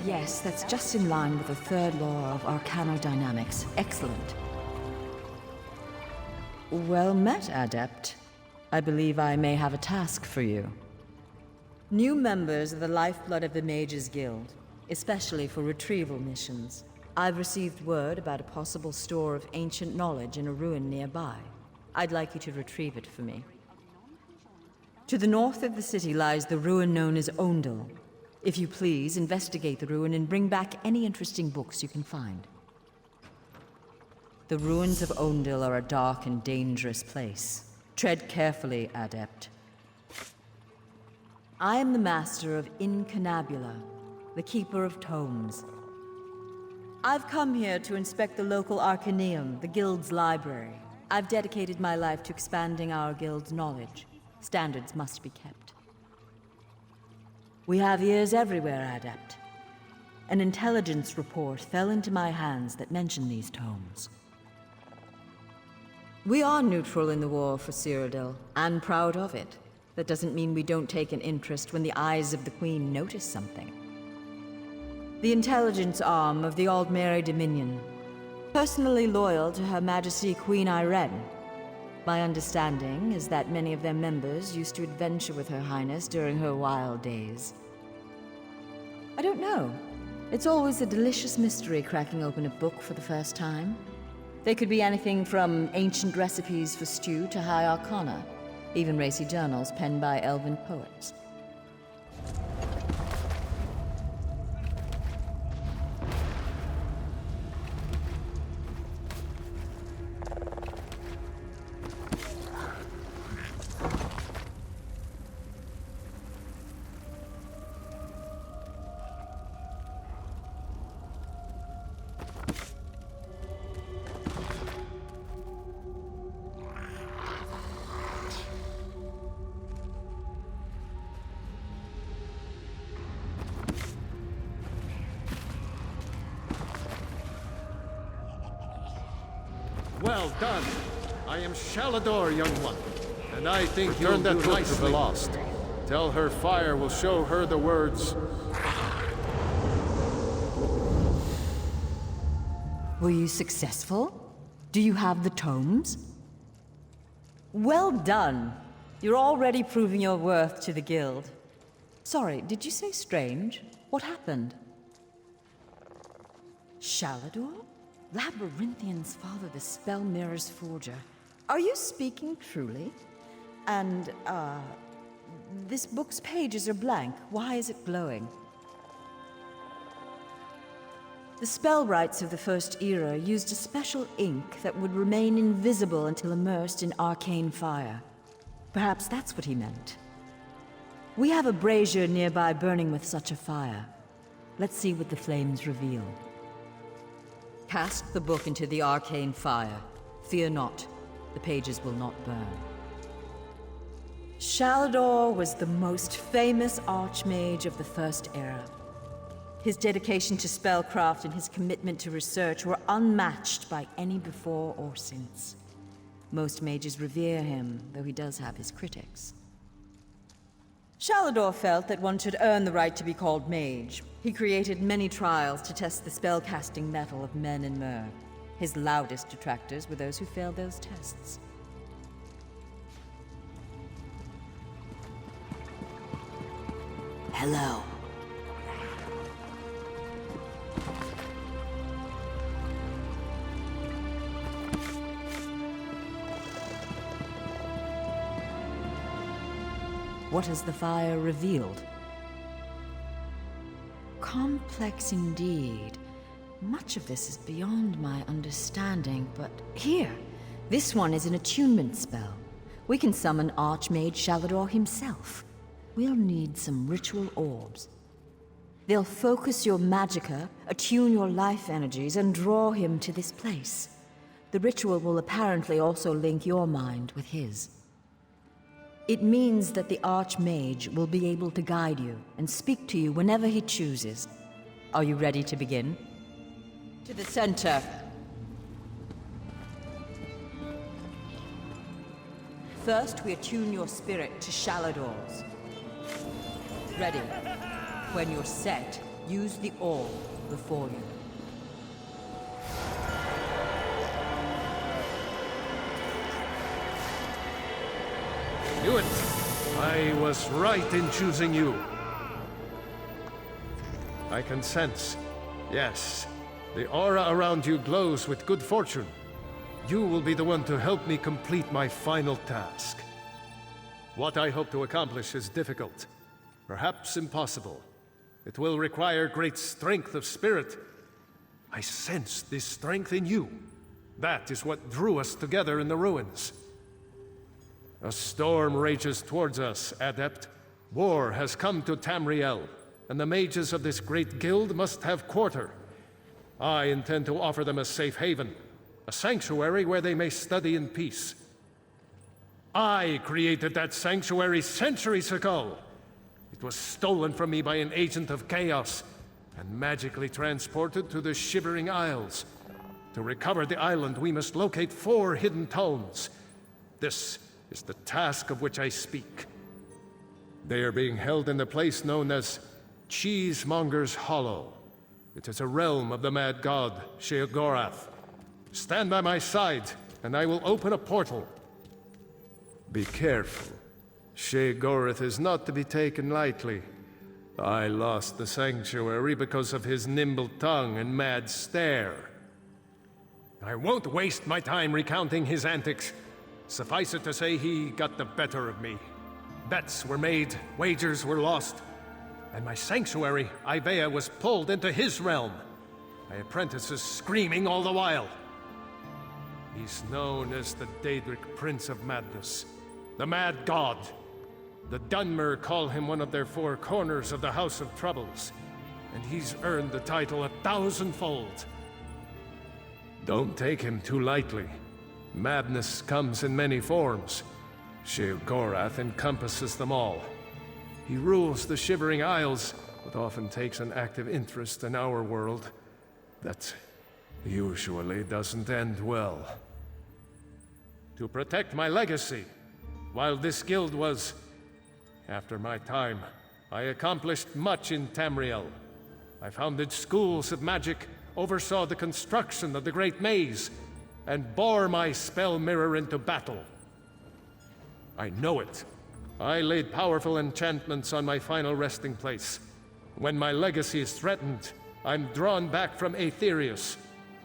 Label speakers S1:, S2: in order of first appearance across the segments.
S1: Yes, that's just in line with the third law of arcanodynamics. Excellent. Well met, Adept. I believe I may have a task for you. New members are the lifeblood of the Mages Guild, especially for retrieval missions. I've received word about a possible store of ancient knowledge in a ruin nearby. I'd like you to retrieve it for me. To the north of the city lies the ruin known as Ondel. If you please, investigate the ruin and bring back any interesting books you can find. The ruins of Ondel are a dark and dangerous place. Tread carefully, Adept. I am the master of Incunabula, the keeper of tomes. I've come here to inspect the local Arcaneum, the guild's library. I've dedicated my life to expanding our guild's knowledge. Standards must be kept. We have ears everywhere, Adept. An intelligence report fell into my hands that mentioned these tomes. We are neutral in the war for Cyrodiil, and proud of it. That doesn't mean we don't take an interest when the eyes of the Queen notice something. The intelligence arm of the Aldmeri Dominion, personally loyal to Her Majesty Queen Irene. My understanding is that many of their members used to adventure with Her Highness during her wild days. I don't know. It's always a delicious mystery cracking open a book for the first time. They could be anything from ancient recipes for stew to high arcana, even racy journals penned by elven poets.
S2: Well done. I am Shalador, young one, and I think you'll do nicely. Lost. Tell her fire will show her the words.
S1: Were you successful? Do you have the tomes? Well done. You're already proving your worth to the guild. Sorry, did you say strange? What happened? Shalador? Labyrinthian's father, the Spell Mirror's forger. Are you speaking truly? And, this book's pages are blank. Why is it glowing? The spellwrights of the First Era used a special ink that would remain invisible until immersed in arcane fire. Perhaps that's what he meant. We have a brazier nearby burning with such a fire. Let's see what the flames reveal. Cast the book into the arcane fire. Fear not, the pages will not burn. Shalador was the most famous Arch-Mage of the First Era. His dedication to spellcraft and his commitment to research were unmatched by any before or since. Most mages revere him, though he does have his critics. Shalador felt that one should earn the right to be called mage. He created many trials to test the spellcasting mettle of men and mer. His loudest detractors were those who failed those tests. Hello. What has the fire revealed? Complex indeed. Much of this is beyond my understanding, but here, this one is an attunement spell. We can summon Arch-Mage Shalador himself. We'll need some ritual orbs. They'll focus your magicka, attune your life energies, and draw him to this place. The ritual will apparently also link your mind with his. It means that the Arch-Mage will be able to guide you and speak to you whenever he chooses. Are you ready to begin? To the center. First, we attune your spirit to Shalador's. Ready. When you're set, Use the all before you.
S2: Knew it. I was right in choosing you. I can sense. Yes. The aura around you glows with good fortune. You will be the one to help me complete my final task. What I hope to accomplish is difficult, perhaps impossible. It will require great strength of spirit. I sense this strength in you. That is what drew us together in the ruins. A storm rages towards us, Adept. War has come to Tamriel, and the mages of this great guild must have quarter. I intend to offer them a safe haven, a sanctuary where they may study in peace. I created that sanctuary centuries ago. It was stolen from me by an agent of chaos and magically transported to the Shivering Isles. To recover the island, we must locate 4 hidden tomes. This is the task of which I speak. They are being held in the place known as Cheesemonger's Hollow. It is a realm of the mad god, Sheogorath. Stand by my side, and I will open a portal. Be careful. Sheogorath is not to be taken lightly. I lost the sanctuary because of his nimble tongue and mad stare. I won't waste my time recounting his antics. Suffice it to say, he got the better of me. Bets were made, wagers were lost, and my sanctuary, Ivea, was pulled into his realm. My apprentices screaming all the while. He's known as the Daedric Prince of Madness, the Mad God. The Dunmer call him one of their 4 corners of the House of Troubles, and he's earned the title 1,000-fold. Don't take him too lightly. Madness comes in many forms. Sheogorath encompasses them all. He rules the Shivering Isles, but often takes an active interest in our world. That usually doesn't end well. To protect my legacy, while this guild was after my time, I accomplished much in Tamriel. I founded schools of magic, oversaw the construction of the Great Maze, and bore my spell mirror into battle. I know it. I laid powerful enchantments on my final resting place. When my legacy is threatened, I'm drawn back from Aetherius.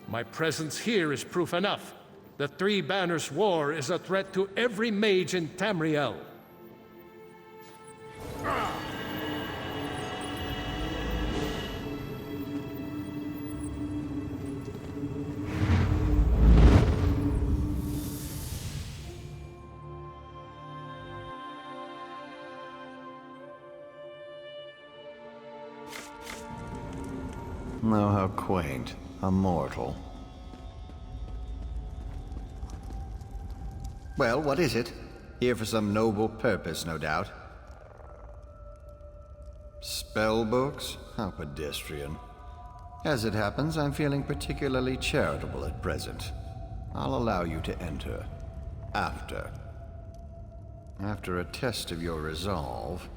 S2: My presence here is proof enough. The Three Banners War is a threat to every mage in Tamriel.
S3: Oh, how quaint. A mortal. Well, what is it? Here for some noble purpose, no doubt. Spell books? How pedestrian. As it happens, I'm feeling particularly charitable at present. I'll allow you to enter. After a test of your resolve.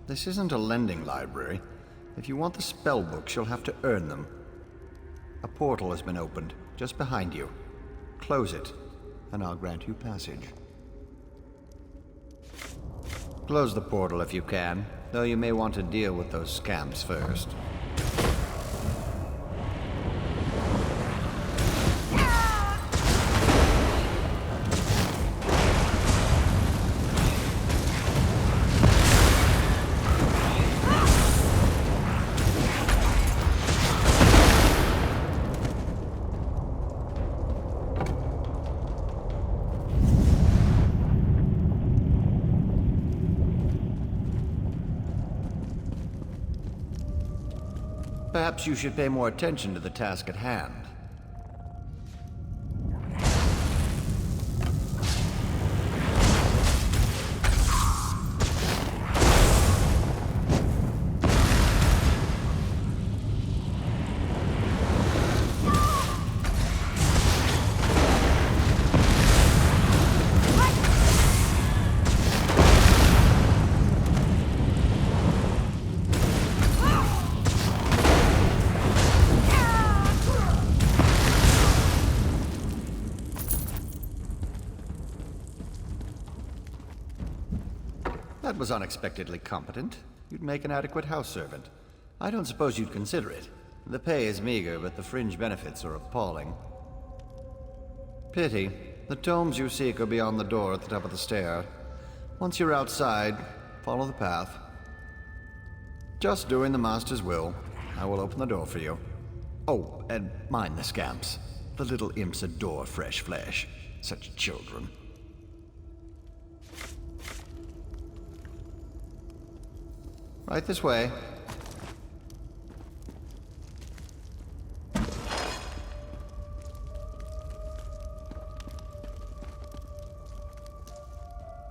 S3: This isn't a lending library. If you want the spell books, you'll have to earn them. A portal has been opened, just behind you. Close it, and I'll grant you passage. Close the portal if you can, though you may want to deal with those scamps first. Perhaps you should pay more attention to the task at hand. was unexpectedly competent. You'd make an adequate house servant. I don't suppose you'd consider it. The pay is meager, but the fringe benefits are appalling. Pity. The tomes you seek are beyond the door at the top of the stair. Once you're outside, follow the path. Just doing the Master's will. I will open the door for you. Oh, and mind the scamps. The little imps adore fresh flesh. Such children. Right this way.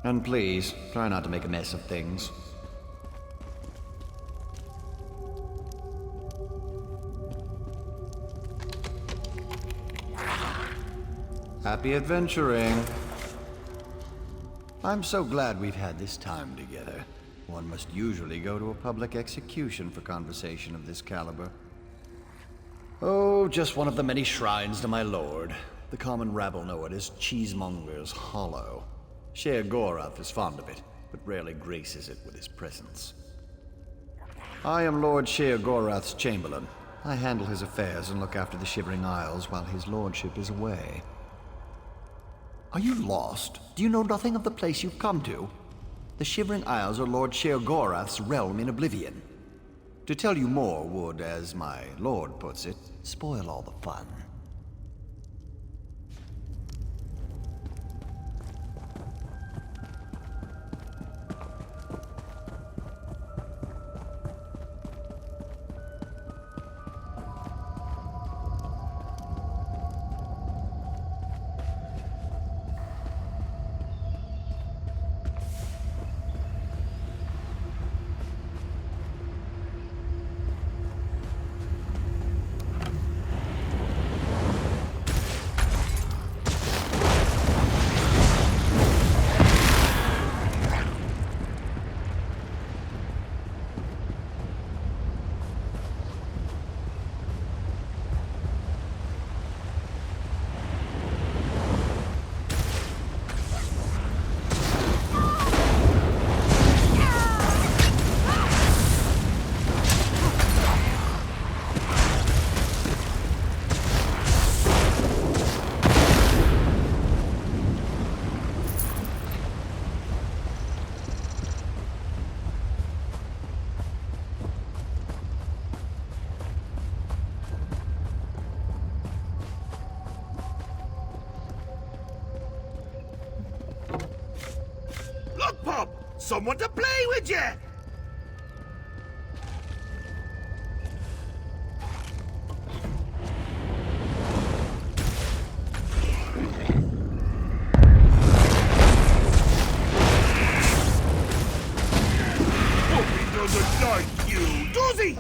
S3: And please, try not to make a mess of things. Happy adventuring. I'm so glad we've had this time together. One must usually go to a public execution for conversation of this caliber. Oh, just one of the many shrines to my lord. The common rabble know it as Cheesemonger's Hollow. Sheer-Gorath is fond of it, but rarely graces it with his presence. I am Lord Sheer-Gorath's Chamberlain. I handle his affairs and look after the Shivering Isles while his lordship is away. Are you lost? Do you know nothing of the place you've come to? The Shivering Isles are Lord Sheer-Gorath's realm in oblivion. To tell you more would, as my lord puts it, spoil all the fun.
S4: Someone to play with you! Hope he doesn't like you, does he?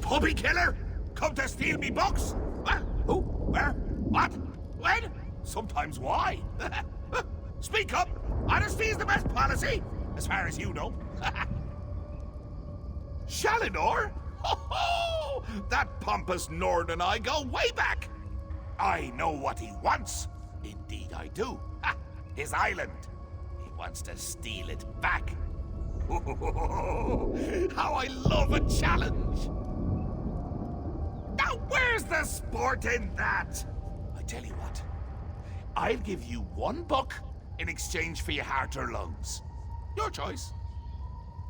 S4: Puppy killer? Come to steal me books? Well, who? Where? What? When? Sometimes why? Speak up! Honesty is the best policy, as far as you know. Shalinor? Ho-ho! That pompous Nord and I go way back. I know what he wants. Indeed I do. His island. He wants to steal it back. How I love a challenge! Now, where's the sport in that? I tell you what, I'll give you one book in exchange for your heart or lungs. Your choice.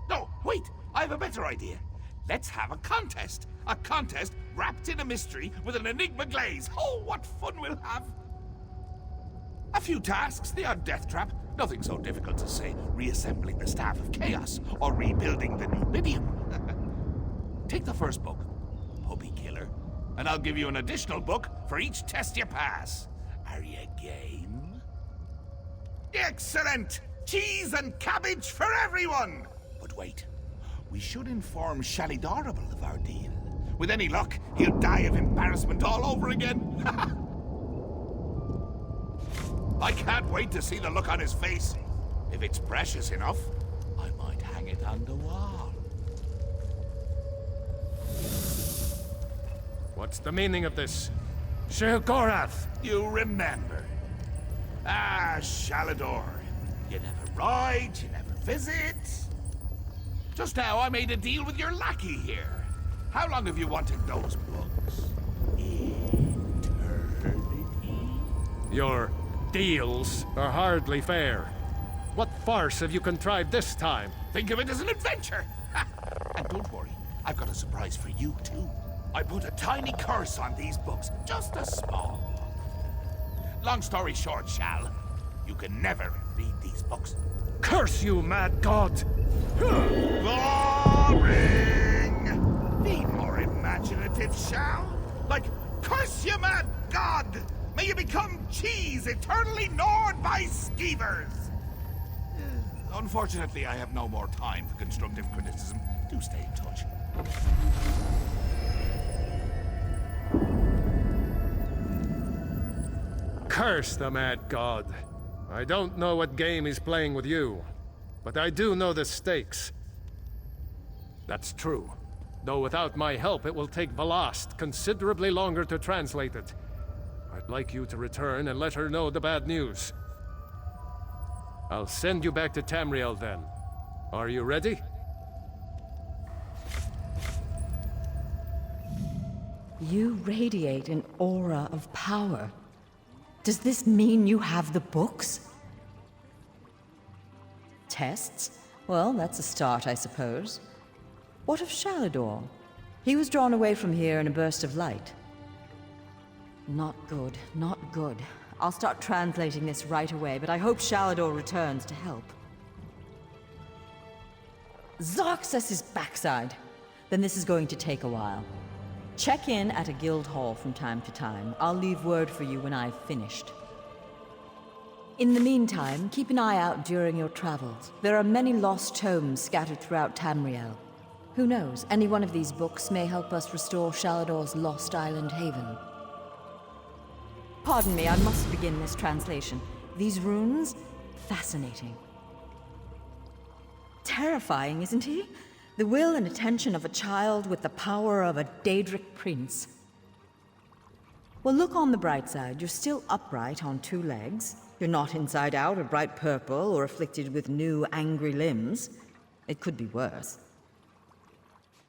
S4: No, wait, I have a better idea. Let's have a contest. A contest wrapped in a mystery with an enigma glaze. Oh, what fun we'll have. A few tasks, the odd death trap. Nothing so difficult to say reassembling the Staff of Chaos or rebuilding the New Lydium. Take the first book. And I'll give you an additional book for each test you pass. Are you game? Excellent! Cheese and cabbage for everyone! But wait, we should inform Shalidorable of our deal. With any luck, he'll die of embarrassment all over again. I can't wait to see the look on his face. If it's precious enough, I might hang it on the wall.
S2: What's the meaning of this? Sheogorath!
S4: You remember. Ah, Shalador. You never ride, you never visit. Just now I made a deal with your lackey here. How long have you wanted those books? Eternity?
S2: Your deals are hardly fair. What farce have you contrived this time?
S4: Think of it as an adventure! Ha! And don't worry, I've got a surprise for you too. I put a tiny curse on these books, just a small one. Long story short, Shal, you can never read these books.
S2: Curse you, mad god!
S4: Boring! Be more imaginative, Shal. Like, curse you, mad god! May you become cheese eternally gnawed by skeevers! Unfortunately, I have no more time for constructive criticism. Do stay in touch.
S2: Curse the mad god. I don't know what game he's playing with you, but I do know the stakes. That's true. Though without my help, it will take Velast considerably longer to translate it. I'd like you to return and let her know the bad news. I'll send you back to Tamriel then. Are you ready?
S1: You radiate an aura of power. Does this mean you have the books? Tests? Well, that's a start, I suppose. What of Shalador? He was drawn away from here in a burst of light. Not good, not good. I'll start translating this right away, but I hope Shalador returns to help. Zarxus' backside! Then this is going to take a while. Check in at a guild hall from time to time. I'll leave word for you when I've finished. In the meantime, keep an eye out during your travels. There are many lost tomes scattered throughout Tamriel. Who knows, any one of these books may help us restore Shalador's lost island haven. Pardon me, I must begin this translation. These runes? Fascinating. Terrifying, isn't he? The will and attention of a child with the power of a Daedric prince. Well, look on the bright side. You're still upright on two legs. You're not inside out or bright purple or afflicted with new angry limbs. It could be worse.